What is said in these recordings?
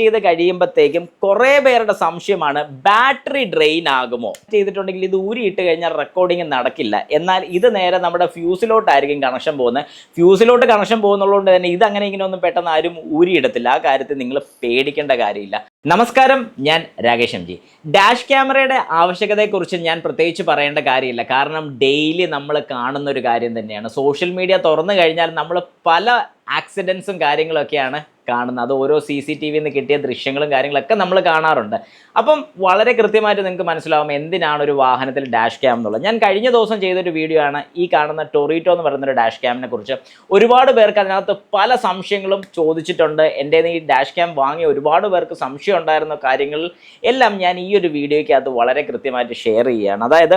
ചെയ്ത് കഴിയുമ്പോഴത്തേക്കും കുറേ പേരുടെ സംശയമാണ് ബാറ്ററി ഡ്രെയിൻ ആകുമോ. ചെയ്തിട്ടുണ്ടെങ്കിൽ ഇത് ഊരിയിട്ട് കഴിഞ്ഞാൽ റെക്കോർഡിംഗ് നടക്കില്ല. എന്നാൽ ഇത് നേരെ നമ്മുടെ ഫ്യൂസിലോട്ടായിരിക്കും കണക്ഷൻ പോകുന്നത്. ഫ്യൂസിലോട്ട് കണക്ഷൻ പോകുന്നതുകൊണ്ട് തന്നെ ഇതങ്ങനെ ഇങ്ങനെ ഒന്നും പെട്ടെന്ന് ആരും ഊരിയിടത്തില്ല. ആ കാര്യത്തിൽ നിങ്ങൾ പേടിക്കേണ്ട കാര്യമില്ല. നമസ്കാരം, ഞാൻ രാകേഷ് എം ജി. ഡാഷ് ക്യാമറയുടെ ആവശ്യകതയെക്കുറിച്ച് ഞാൻ പ്രത്യേകിച്ച് പറയേണ്ട കാര്യമില്ല. കാരണം ഡെയിലി നമ്മൾ കാണുന്ന ഒരു കാര്യം തന്നെയാണ്. സോഷ്യൽ മീഡിയ തുറന്നു കഴിഞ്ഞാൽ നമ്മൾ പല ആക്സിഡൻസും കാര്യങ്ങളൊക്കെയാണ് കാണുന്നത്. അത് ഓരോ CCTV നിന്ന് കിട്ടിയ ദൃശ്യങ്ങളും കാര്യങ്ങളൊക്കെ നമ്മൾ കാണാറുണ്ട്. അപ്പം വളരെ കൃത്യമായിട്ട് നിങ്ങൾക്ക് മനസ്സിലാവും എന്തിനാണ് ഒരു വാഹനത്തിൽ ഡാഷ് ക്യാം എന്നുള്ളത്. ഞാൻ കഴിഞ്ഞ ദിവസം ചെയ്തൊരു വീഡിയോ ആണ് ഈ കാണുന്ന ടൊറീറ്റോ എന്ന് പറയുന്നൊരു ഡാഷ് ക്യാമിനെ കുറിച്ച്. ഒരുപാട് പേർക്ക് അതിനകത്ത് പല സംശയങ്ങളും ചോദിച്ചിട്ടുണ്ട്. എൻ്റെ ഈ ഡാഷ് ക്യാം വാങ്ങിയ ഒരുപാട് പേർക്ക് സംശയം ഉണ്ടായിരുന്ന കാര്യങ്ങളിൽ എല്ലാം ഞാൻ ഈ ഒരു വീഡിയോയ്ക്കകത്ത് വളരെ കൃത്യമായിട്ട് ഷെയർ ചെയ്യുകയാണ്. അതായത്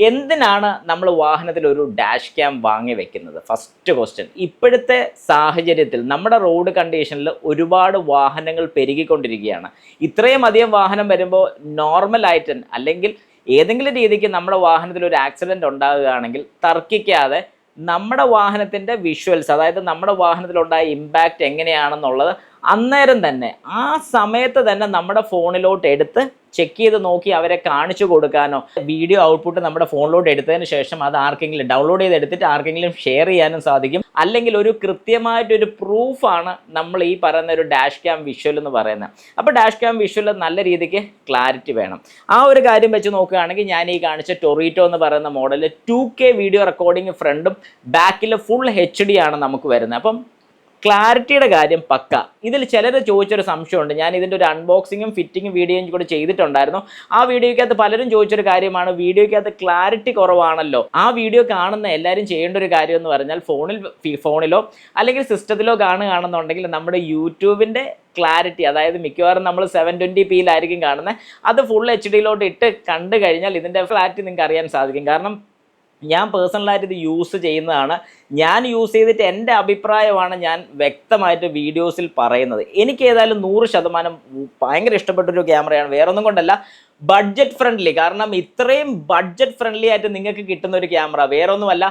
എന്തിനാണ് നമ്മൾ വാഹനത്തിൽ ഒരു ഡാഷ് ക്യാം വാങ്ങി വെക്കുന്നത്? ഫസ്റ്റ് ക്വസ്റ്റ്യൻ, ഇപ്പോഴത്തെ സാഹചര്യത്തിൽ നമ്മുടെ റോഡ് കണ്ടീഷനിൽ ഒരുപാട് വാഹനങ്ങൾ പെരുകിക്കൊണ്ടിരിക്കുകയാണ്. ഇത്രയും അധികം വാഹനം വരുമ്പോൾ നോർമലായിട്ട് അല്ലെങ്കിൽ ഏതെങ്കിലും രീതിക്ക് നമ്മുടെ വാഹനത്തിൽ ഒരു ആക്സിഡൻറ്റ് ഉണ്ടാകുകയാണെങ്കിൽ തർക്കിക്കാതെ നമ്മുടെ വാഹനത്തിൻ്റെ വിഷ്വൽസ്, അതായത് നമ്മുടെ വാഹനത്തിലുണ്ടായ ഇമ്പാക്റ്റ് എങ്ങനെയാണെന്നുള്ളത് അന്നേരം തന്നെ ആ സമയത്ത് തന്നെ നമ്മുടെ ഫോണിലോട്ട് എടുത്ത് ചെക്ക് ചെയ്ത് നോക്കി അവരെ കാണിച്ചു കൊടുക്കാനോ, വീഡിയോ ഔട്ട്പുട്ട് നമ്മുടെ ഫോണിലോട്ട് എടുത്തതിന് ശേഷം അത് ആർക്കെങ്കിലും ഡൗൺലോഡ് ചെയ്തെടുത്തിട്ട് ആർക്കെങ്കിലും ഷെയർ ചെയ്യാനും സാധിക്കും. അല്ലെങ്കിൽ ഒരു കൃത്യമായിട്ടൊരു പ്രൂഫാണ് നമ്മൾ ഈ പറയുന്ന ഒരു ഡാഷ് ക്യാം വിഷ്വൽ എന്ന് പറയുന്നത്. അപ്പോൾ ഡാഷ് ക്യാം വിഷ്വൽ നല്ല രീതിക്ക് ക്ലാരിറ്റി വേണം. ആ ഒരു കാര്യം വെച്ച് നോക്കുകയാണെങ്കിൽ ഞാൻ ഈ കാണിച്ച ടൊറീറ്റോ എന്ന് പറയുന്ന മോഡൽ 2K വീഡിയോ റെക്കോർഡിംഗ് ഫ്രണ്ടും ബാക്കിൽ ഫുൾ HD ആണ് നമുക്ക് വരുന്നത്. അപ്പം ക്ലാരിറ്റിയുടെ കാര്യം പക്ക. ഇതിൽ ചിലർ ചോദിച്ചൊരു സംശയമുണ്ട്. ഞാൻ ഇതിൻ്റെ ഒരു അൺബോക്സിങ്ങും ഫിറ്റിങ്ങും വീഡിയോയും കൂടെ ചെയ്തിട്ടുണ്ടായിരുന്നു. ആ വീഡിയോയ്ക്കകത്ത് പലരും ചോദിച്ചൊരു കാര്യമാണ്, വീഡിയോയ്ക്കകത്ത് ക്ലാരിറ്റി കുറവാണല്ലോ. ആ വീഡിയോ കാണുന്ന എല്ലാവരും ചെയ്യേണ്ട ഒരു കാര്യം എന്ന് പറഞ്ഞാൽ ഫോണിലോ അല്ലെങ്കിൽ സിസ്റ്റത്തിലോ കാണുകയാണെന്നുണ്ടെങ്കിൽ നമ്മുടെ യൂട്യൂബിൻ്റെ ക്ലാരിറ്റി, അതായത് മിക്കവാറും നമ്മൾ 720p കാണുന്നത്, അത് ഫുൾ HD ഇട്ട് കണ്ടു കഴിഞ്ഞാൽ ഇതിൻ്റെ ക്ലാരിറ്റി നിങ്ങൾക്ക് അറിയാൻ സാധിക്കും. കാരണം ഞാൻ പേഴ്സണലായിട്ട് ഇത് യൂസ് ചെയ്യുന്നതാണ്. ഞാൻ യൂസ് ചെയ്തിട്ട് എൻ്റെ അഭിപ്രായമാണ് ഞാൻ വ്യക്തമായിട്ട് വീഡിയോസിൽ പറയുന്നത്. എനിക്ക് ഏതായാലും 100% ഭയങ്കര ഇഷ്ടപ്പെട്ടൊരു ക്യാമറയാണ്. വേറൊന്നും കൊണ്ടല്ല, ബഡ്ജറ്റ് ഫ്രണ്ട്ലി. കാരണം ഇത്രയും ബഡ്ജറ്റ് ഫ്രണ്ട്ലി ആയിട്ട് നിങ്ങൾക്ക് കിട്ടുന്ന ഒരു ക്യാമറ വേറൊന്നുമല്ല.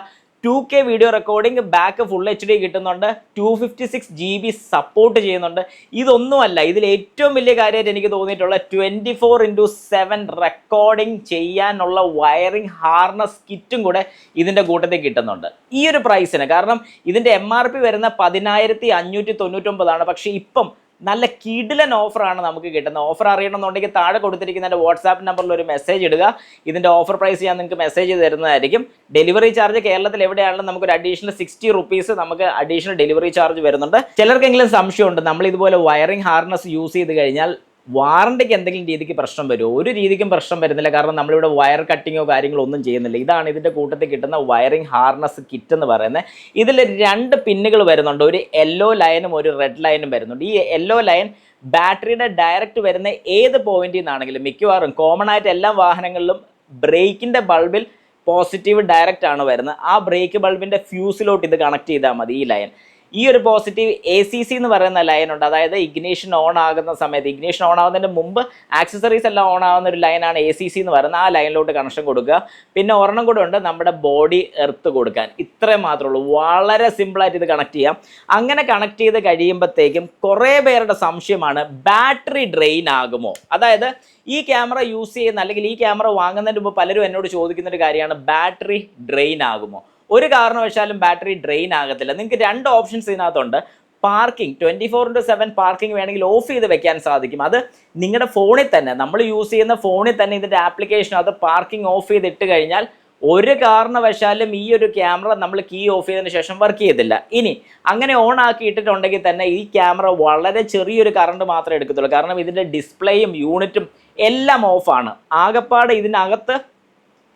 2K video recording, back full HD കിട്ടുന്നുണ്ട്, 256 GB സപ്പോർട്ട് ചെയ്യുന്നുണ്ട്. ഇതൊന്നുമല്ല, ഇതിൽ ഏറ്റവും വലിയ കാര്യമായിട്ട് എനിക്ക് തോന്നിയിട്ടുള്ള 24/7 റെക്കോർഡിംഗ് ചെയ്യാനുള്ള വയറിംഗ് ഹാർനസ് കിറ്റും കൂടെ ഇതിൻ്റെ കൂട്ടത്തിൽ കിട്ടുന്നുണ്ട് ഈ ഒരു പ്രൈസിന്. കാരണം ഇതിൻ്റെ MRP വരുന്ന 10,599 പക്ഷേ ഇപ്പം നല്ല കിടിലൻ ഓഫറാണ് നമുക്ക് കിട്ടുന്നത്. ഓഫർ അറിയണമെന്നുണ്ടെങ്കിൽ താഴെ കൊടുത്തിരിക്കുന്ന എൻ്റെ വാട്സാപ്പ് നമ്പറിൽ ഒരു മെസ്സേജ് ഇടുക. ഇതിൻ്റെ ഓഫർ പ്രൈസ് ഞാൻ നിങ്ങൾക്ക് മെസ്സേജ് തരുന്നതായിരിക്കും. ഡെലിവറി ചാർജ് കേരളത്തിൽ എവിടെയാണെങ്കിലും നമുക്കൊരു അഡീഷണൽ 60 rupees നമുക്ക് അഡീഷണൽ ഡെലിവറി ചാർജ് വരുന്നുണ്ട്. ചിലർക്കെങ്കിലും സംശയമുണ്ട്, നമ്മൾ ഇതുപോലെ വയറിംഗ് ഹാർനസ് യൂസ് ചെയ്ത് കഴിഞ്ഞാൽ വാറണ്ടിക്ക് എന്തെങ്കിലും രീതിക്ക് പ്രശ്നം വരുമോ? ഒരു രീതിക്കും പ്രശ്നം വരുന്നില്ല. കാരണം നമ്മളിവിടെ വയർ കട്ടിങ്ങോ കാര്യങ്ങളോ ഒന്നും ചെയ്യുന്നില്ല. ഇതാണ് ഇതിൻ്റെ കൂട്ടത്തിൽ കിട്ടുന്ന വയറിംഗ് ഹാർനസ് കിറ്റ് എന്ന് പറയുന്നത്. ഇതിൽ 2 പിന്നുകൾ വരുന്നുണ്ട്. ഒരു യെല്ലോ ലൈനും ഒരു റെഡ് ലൈനും വരുന്നുണ്ട്. ഈ യെല്ലോ ലൈൻ ബാറ്ററിയുടെ ഡയറക്റ്റ് വരുന്ന ഏത് പോയിന്റിൽ നിന്നാണെങ്കിലും, മിക്കവാറും കോമൺ ആയിട്ട് എല്ലാ വാഹനങ്ങളിലും ബ്രേക്കിൻ്റെ ബൾബിൽ പോസിറ്റീവ് ഡയറക്റ്റ് ആണ് വരുന്നത്. ആ ബ്രേക്ക് ബൾബിൻ്റെ ഫ്യൂസിലോട്ട് ഇത് കണക്ട് ചെയ്താൽ മതി. ഈ ലൈൻ, ഈ ഒരു പോസിറ്റീവ് ACC എന്ന് പറയുന്ന ലൈനുണ്ട്. അതായത് ഇഗ്നീഷൻ ഓൺ ആകുന്ന സമയത്ത്, ഇഗ്നീഷൻ ഓൺ ആവുന്നതിന് മുമ്പ് ആക്സസറീസ് എല്ലാം ഓൺ ആവുന്ന ഒരു ലൈനാണ് ACC എന്ന് പറയുന്നത്. ആ ലൈനിലോട്ട് കണക്ഷൻ കൊടുക്കുക. പിന്നെ ഒരെണ്ണം കൂടെ ഉണ്ട് നമ്മുടെ ബോഡി എർത്ത് കൊടുക്കാൻ. ഇത്രയും മാത്രമേ ഉള്ളൂ. വളരെ സിമ്പിളായിട്ട് ഇത് കണക്ട് ചെയ്യാം. അങ്ങനെ കണക്ട് ചെയ്ത് കഴിയുമ്പോഴത്തേക്കും കുറേ പേരുടെ സംശയമാണ് ബാറ്ററി ഡ്രെയിൻ ആകുമോ. അതായത് ഈ ക്യാമറ യൂസ് ചെയ്യുന്ന അല്ലെങ്കിൽ ഈ ക്യാമറ വാങ്ങുന്നതിന് മുമ്പ് പലരും എന്നോട് ചോദിക്കുന്ന ഒരു കാര്യമാണ്, ബാറ്ററി ഡ്രെയിൻ ആകുമോ? ഒരു കാരണവശാലും ബാറ്ററി ഡ്രെയിൻ ആകത്തില്ല. നിങ്ങൾക്ക് 2 ഓപ്ഷൻസ് ഇതിനകത്തുണ്ട്. പാർക്കിംഗ്, 24/7 പാർക്കിംഗ് വേണമെങ്കിൽ ഓഫ് ചെയ്ത് വെക്കാൻ സാധിക്കും. അത് നിങ്ങളുടെ ഫോണിൽ തന്നെ, നമ്മൾ യൂസ് ചെയ്യുന്ന ഫോണിൽ തന്നെ ഇതിൻ്റെ ആപ്ലിക്കേഷൻ, അത് പാർക്കിംഗ് ഓഫ് ചെയ്തിട്ട് കഴിഞ്ഞാൽ ഒരു കാരണവശാലും ഈ ഒരു ക്യാമറ നമ്മൾ കീ ഓഫ് ചെയ്തതിന് ശേഷം വർക്ക് ചെയ്തില്ല. ഇനി അങ്ങനെ ഓൺ ആക്കി ഇട്ടിട്ടുണ്ടെങ്കിൽ തന്നെ ഈ ക്യാമറ വളരെ ചെറിയൊരു കറണ്ട് മാത്രമേ എടുക്കത്തുള്ളൂ. കാരണം ഇതിൻ്റെ ഡിസ്പ്ലേയും യൂണിറ്റും എല്ലാം ഓഫാണ്. ആകപ്പാടെ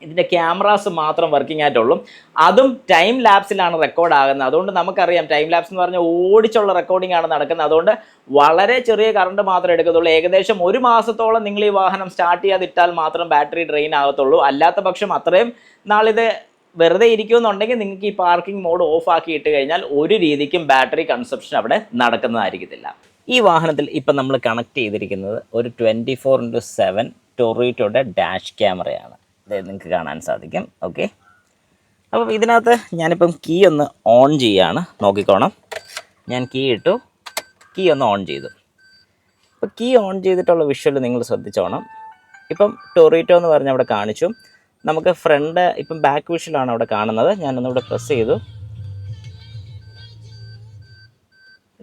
ഇതിൻ്റെ ക്യാമറാസ് മാത്രം വർക്കിംഗ് ആയിട്ടുള്ളൂ. അതും ടൈം ലാപ്സിലാണ് റെക്കോർഡ് ആകുന്നത്. അതുകൊണ്ട് നമുക്കറിയാം ടൈം ലാപ്സ് എന്ന് പറഞ്ഞാൽ ഓടിച്ചുള്ള റെക്കോർഡിംഗ് ആണ് നടക്കുന്നത്. അതുകൊണ്ട് വളരെ ചെറിയ കറണ്ട് മാത്രമേ എടുക്കത്തുള്ളൂ. ഏകദേശം 1 മാസത്തോളം നിങ്ങൾ ഈ വാഹനം സ്റ്റാർട്ട് ചെയ്യാതിട്ടാൽ മാത്രം ബാറ്ററി ഡ്രെയിൻ ആകത്തുള്ളൂ. അല്ലാത്ത പക്ഷം അത്രയും നാളിത് വെറുതെ ഇരിക്കുമെന്നുണ്ടെങ്കിൽ നിങ്ങൾക്ക് ഈ പാർക്കിംഗ് മോഡ് ഓഫ് ആക്കി ഇട്ട് കഴിഞ്ഞാൽ ഒരു രീതിക്കും ബാറ്ററി കൺസപ്ഷൻ അവിടെ നടക്കുന്നതായിരിക്കത്തില്ല. ഈ വാഹനത്തിൽ ഇപ്പം നമ്മൾ കണക്ട് ചെയ്തിരിക്കുന്നത് ഒരു 24/7 ടൊറീറ്റോയുടെ ഡാഷ് ക്യാമറയാണ്. അതായത് നിങ്ങൾക്ക് കാണാൻ സാധിക്കും. ഓക്കെ, അപ്പം ഇതിനകത്ത് ഞാനിപ്പം കീ ഒന്ന് ഓൺ ചെയ്യുകയാണ്. നോക്കിക്കോണം, ഞാൻ കീ ഇട്ടു, കീ ഒന്ന് ഓൺ ചെയ്തു. ഇപ്പോൾ കീ ഓൺ ചെയ്തിട്ടുള്ള വിഷ്വൽ നിങ്ങൾ ശ്രദ്ധിച്ചോണം. ഇപ്പം ടൊറീറ്റോ എന്ന് പറഞ്ഞ് അവിടെ കാണിച്ചു. നമുക്ക് ഫ്രണ്ട് ഇപ്പം ബാക്ക് വിഷ്വലാണ് അവിടെ കാണുന്നത്. ഞാനൊന്നിവിടെ പ്രസ് ചെയ്തു,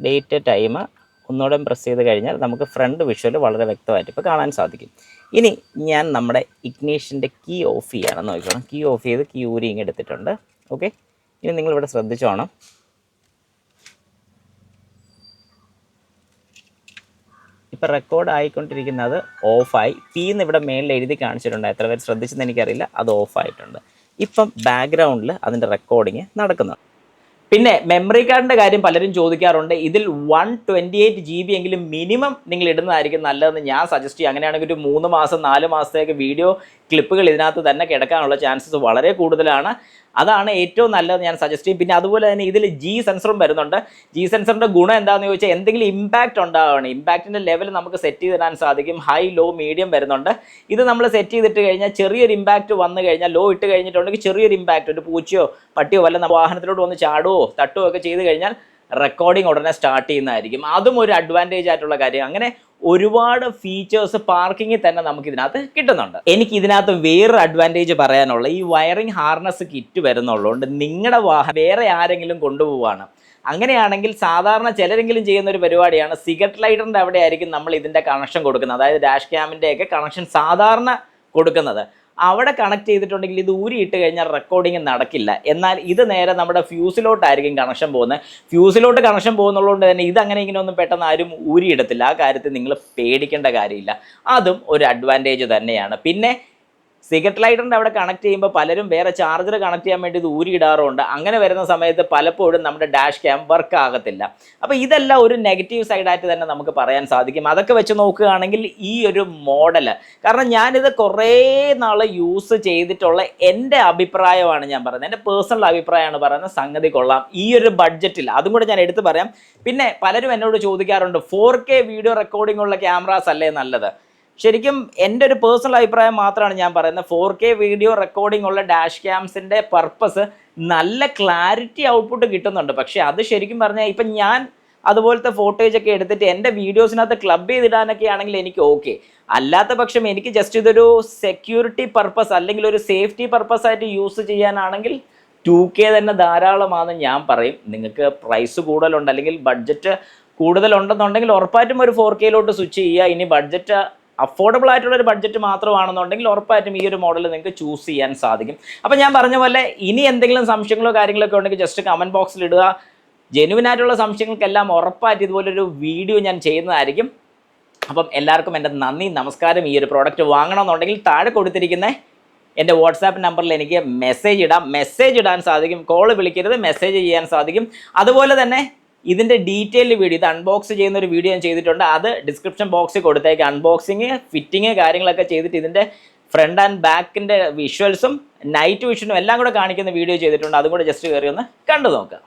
ഡേറ്റ് ടൈം ഒന്നുകൂടെ പ്രസ് ചെയ്ത് കഴിഞ്ഞാൽ നമുക്ക് ഫ്രണ്ട് വിഷ്വൽ വളരെ വ്യക്തമായിട്ട് ഇപ്പോൾ കാണാൻ സാധിക്കും. ഇനി ഞാൻ നമ്മുടെ ഇഗ്നീഷൻ്റെ കീ ഓഫ് ചെയ്യാണെന്ന് നോക്കണം. കീ ഓഫ് ചെയ്ത് കീ ഊരി ഇങ്ങ് എടുത്തിട്ടുണ്ട്. ഓക്കെ, ഇനി നിങ്ങളിവിടെ ശ്രദ്ധിച്ചോണം. ഇപ്പോൾ റെക്കോർഡ് ആയിക്കൊണ്ടിരിക്കുന്നത് ഓഫായി. പീന്ന് ഇവിടെ മേളിൽ എഴുതി കാണിച്ചിട്ടുണ്ട്. എത്ര പേര് ശ്രദ്ധിച്ചെന്ന് എനിക്കറിയില്ല. അത് ഓഫായിട്ടുണ്ട്. ഇപ്പം ബാക്ക്ഗ്രൗണ്ടിൽ അതിൻ്റെ റെക്കോർഡിങ് നടക്കുന്നുണ്ട്. പിന്നെ മെമ്മറി കാർഡിൻ്റെ കാര്യം പലരും ചോദിക്കാറുണ്ട്. ഇതിൽ 128 GB എങ്കിലും മിനിമം നിങ്ങൾ ഇടുന്നതായിരിക്കും നല്ലതെന്ന് ഞാൻ സജസ്റ്റ് ചെയ്യും. അങ്ങനെയാണെങ്കിൽ ഒരു 3 മാസം 4 മാസത്തേക്ക് വീഡിയോ ക്ലിപ്പുകൾ ഇതിനകത്ത് തന്നെ കിടക്കാനുള്ള ചാൻസസ് വളരെ കൂടുതലാണ്. അതാണ് ഏറ്റവും നല്ലത് ഞാൻ സജസ്റ്റ് ചെയ്യും. പിന്നെ അതുപോലെ തന്നെ ഇതിൽ G സെൻസറും വരുന്നുണ്ട്. G സെൻസറിൻ്റെ ഗുണം എന്താണെന്ന് ചോദിച്ചാൽ എന്തെങ്കിലും ഇമ്പാക്റ്റ് ഉണ്ടാവുകയാണ്, ഇമ്പാക്റ്റിൻ്റെ ലെവൽ നമുക്ക് സെറ്റ് ചെയ്തിടാൻ സാധിക്കും. ഹൈ, ലോ, മീഡിയം വരുന്നുണ്ട്. ഇത് നമ്മൾ സെറ്റ് ചെയ്തിട്ട് കഴിഞ്ഞാൽ ചെറിയൊരു ഇമ്പാക്റ്റ് വന്നു കഴിഞ്ഞാൽ, ലോ ഇട്ട് കഴിഞ്ഞിട്ടുണ്ടെങ്കിൽ ചെറിയൊരു ഇമ്പാക്റ്റ്, ഒരു പൂച്ചയോ പട്ടിയോ വല്ല വാഹനത്തിലോട്ട് വന്ന് ചാടുവോ തട്ടുവോ ഒക്കെ ചെയ്ത് കഴിഞ്ഞാൽ റെക്കോർഡിംഗ് ഉടനെ സ്റ്റാർട്ട് ചെയ്യുന്നതായിരിക്കും. അതും ഒരു അഡ്വാൻറ്റേജ് ആയിട്ടുള്ള കാര്യം. അങ്ങനെ ഒരുപാട് ഫീച്ചേഴ്സ് പാർക്കിങ്ങിൽ തന്നെ നമുക്ക് ഇതിനകത്ത് കിട്ടുന്നുണ്ട്. എനിക്ക് ഇതിനകത്ത് വേറൊരു അഡ്വാൻറ്റേജ് പറയാനുള്ള, ഈ വയറിംഗ് ഹാർനസ് കിറ്റ് വരുന്നുള്ളതുകൊണ്ട് നിങ്ങളുടെ വാഹനം വേറെ ആരെങ്കിലും കൊണ്ടുപോവാണ്, അങ്ങനെയാണെങ്കിൽ സാധാരണ ചിലരെങ്കിലും ചെയ്യുന്ന ഒരു പരിപാടിയാണ്, സിഗരറ്റ് ലൈറ്ററിൻ്റെ അവിടെ ആയിരിക്കും നമ്മൾ ഇതിൻ്റെ കണക്ഷൻ കൊടുക്കുന്നത്. അതായത് ഡാഷ് ക്യാമിൻ്റെയൊക്കെ കണക്ഷൻ സാധാരണ കൊടുക്കുന്നത്. അവിടെ കണക്ട് ചെയ്തിട്ടുണ്ടെങ്കിൽ ഇത് ഊരിയിട്ട് കഴിഞ്ഞാൽ റെക്കോർഡിംഗ് നടക്കില്ല. എന്നാൽ ഇത് നേരെ നമ്മുടെ ഫ്യൂസിലോട്ടായിരിക്കും കണക്ഷൻ പോകുന്നത്. ഫ്യൂസിലോട്ട് കണക്ഷൻ പോകുന്നതുകൊണ്ട് തന്നെ ഇതങ്ങനെ ഇങ്ങനെ ഒന്നും പെട്ടെന്ന് ആരും ഊരിയിടത്തില്ല. ആ കാര്യത്തിൽ നിങ്ങൾ പേടിക്കേണ്ട കാര്യമില്ല. അതും ഒരു അഡ്വാൻറ്റേജ് തന്നെയാണ്. പിന്നെ സിഗരറ്റ് ലൈറ്ററിൻ്റെ അവിടെ കണക്ട് ചെയ്യുമ്പോൾ പലരും വേറെ ചാർജർ കണക്ട് ചെയ്യാൻ വേണ്ടി ഇത് ഊരിയിടാറുണ്ട്. അങ്ങനെ വരുന്ന സമയത്ത് പലപ്പോഴും നമ്മുടെ ഡാഷ് ക്യാം വർക്ക് ആകത്തില്ല. അപ്പോൾ ഇതെല്ലാം ഒരു നെഗറ്റീവ് സൈഡായിട്ട് തന്നെ നമുക്ക് പറയാൻ സാധിക്കും. അതൊക്കെ വെച്ച് നോക്കുകയാണെങ്കിൽ ഈ ഒരു മോഡൽ, കാരണം ഞാനിത് കുറേ നാൾ യൂസ് ചെയ്തിട്ടുള്ള എൻ്റെ അഭിപ്രായമാണ് ഞാൻ പറയുന്നത്, എൻ്റെ പേഴ്സണൽ അഭിപ്രായമാണ് പറയുന്നത്. സംഗതി കൊള്ളാം ഈ ഒരു ബഡ്ജറ്റിൽ, അതും കൂടെ ഞാൻ എടുത്ത് പറയാം. പിന്നെ പലരും എന്നോട് ചോദിക്കാറുണ്ട് 4K വീഡിയോ റെക്കോർഡിംഗ് ഉള്ള ക്യാമറാസ് അല്ലേ നല്ലത്. ശരിക്കും എൻ്റെ ഒരു പേഴ്സണൽ അഭിപ്രായം മാത്രമാണ് ഞാൻ പറയുന്നത്. 4K വീഡിയോ റെക്കോർഡിംഗ് ഉള്ള ഡാഷ് ക്യാംസിൻ്റെ പർപ്പസ് നല്ല ക്ലാരിറ്റി ഔട്ട്പുട്ട് കിട്ടുന്നുണ്ട്. പക്ഷേ അത് ശരിക്കും പറഞ്ഞാൽ ഇപ്പം ഞാൻ അതുപോലത്തെ ഫോട്ടോജ് ഒക്കെ എടുത്തിട്ട് എൻ്റെ വീഡിയോസിനകത്ത് ക്ലബ് ചെയ്തിടാനൊക്കെ ആണെങ്കിൽ എനിക്ക് ഓക്കെ. അല്ലാത്ത പക്ഷം എനിക്ക് ജസ്റ്റ് ഇതൊരു സെക്യൂരിറ്റി പർപ്പസ് അല്ലെങ്കിൽ ഒരു സേഫ്റ്റി പർപ്പസ് ആയിട്ട് യൂസ് ചെയ്യാനാണെങ്കിൽ 2K തന്നെ ധാരാളമാണെന്ന് ഞാൻ പറയും. നിങ്ങൾക്ക് പ്രൈസ് കൂടുതലുണ്ട് അല്ലെങ്കിൽ ബഡ്ജറ്റ് കൂടുതലുണ്ടെന്നുണ്ടെങ്കിൽ ഉറപ്പായിട്ടും ഒരു 4Kയിലോട്ട് സ്വിച്ച് ചെയ്യുക. ഇനി ബഡ്ജറ്റ് അഫോർഡബിൾ ആയിട്ടുള്ളൊരു ബഡ്ജറ്റ് മാത്രമാണെന്നുണ്ടെങ്കിൽ ഉറപ്പായിട്ടും ഈ ഒരു മോഡൽ നിങ്ങൾക്ക് ചൂസ് ചെയ്യാൻ സാധിക്കും. അപ്പോൾ ഞാൻ പറഞ്ഞ പോലെ ഇനി എന്തെങ്കിലും സംശയങ്ങളോ കാര്യങ്ങളൊക്കെ ഉണ്ടെങ്കിൽ ജസ്റ്റ് കമൻറ്റ് ബോക്സിൽ ഇടുക. ജെനുവിൻ ആയിട്ടുള്ള സംശയങ്ങൾക്കെല്ലാം ഉറപ്പായിട്ട് ഇതുപോലൊരു വീഡിയോ ഞാൻ ചെയ്യുന്നതായിരിക്കും. അപ്പം എല്ലാവർക്കും എൻ്റെ നന്ദി, നമസ്കാരം. ഈ ഒരു പ്രോഡക്റ്റ് വാങ്ങണമെന്നുണ്ടെങ്കിൽ താഴെ കൊടുത്തിരിക്കുന്ന എൻ്റെ വാട്സാപ്പ് നമ്പറിൽ എനിക്ക് മെസ്സേജ് ഇടാൻ സാധിക്കും. കോൾ വിളിക്കരുത്, മെസ്സേജ് ചെയ്യാൻ സാധിക്കും. അതുപോലെ തന്നെ ഇതിൻ്റെ ഡീറ്റെയിൽഡ് വീഡിയോ, ഇത് അൺബോക്സ് ചെയ്യുന്ന ഒരു വീഡിയോ ഞാൻ ചെയ്തിട്ടുണ്ട്. അത് ഡിസ്ക്രിപ്ഷൻ ബോക്സിൽ കൊടുത്തേക്ക്. അൺബോക്സിങ്, ഫിറ്റിങ് കാര്യങ്ങളൊക്കെ ചെയ്തിട്ട് ഇതിൻ്റെ ഫ്രണ്ട് ആൻഡ് ബാക്കിൻ്റെ വിഷ്വൽസും നൈറ്റ് വിഷനും എല്ലാം കൂടെ കാണിക്കുന്ന വീഡിയോ ചെയ്തിട്ടുണ്ട്. അതും കൂടെ ജസ്റ്റ് കയറി ഒന്ന് കണ്ടു നോക്കുക.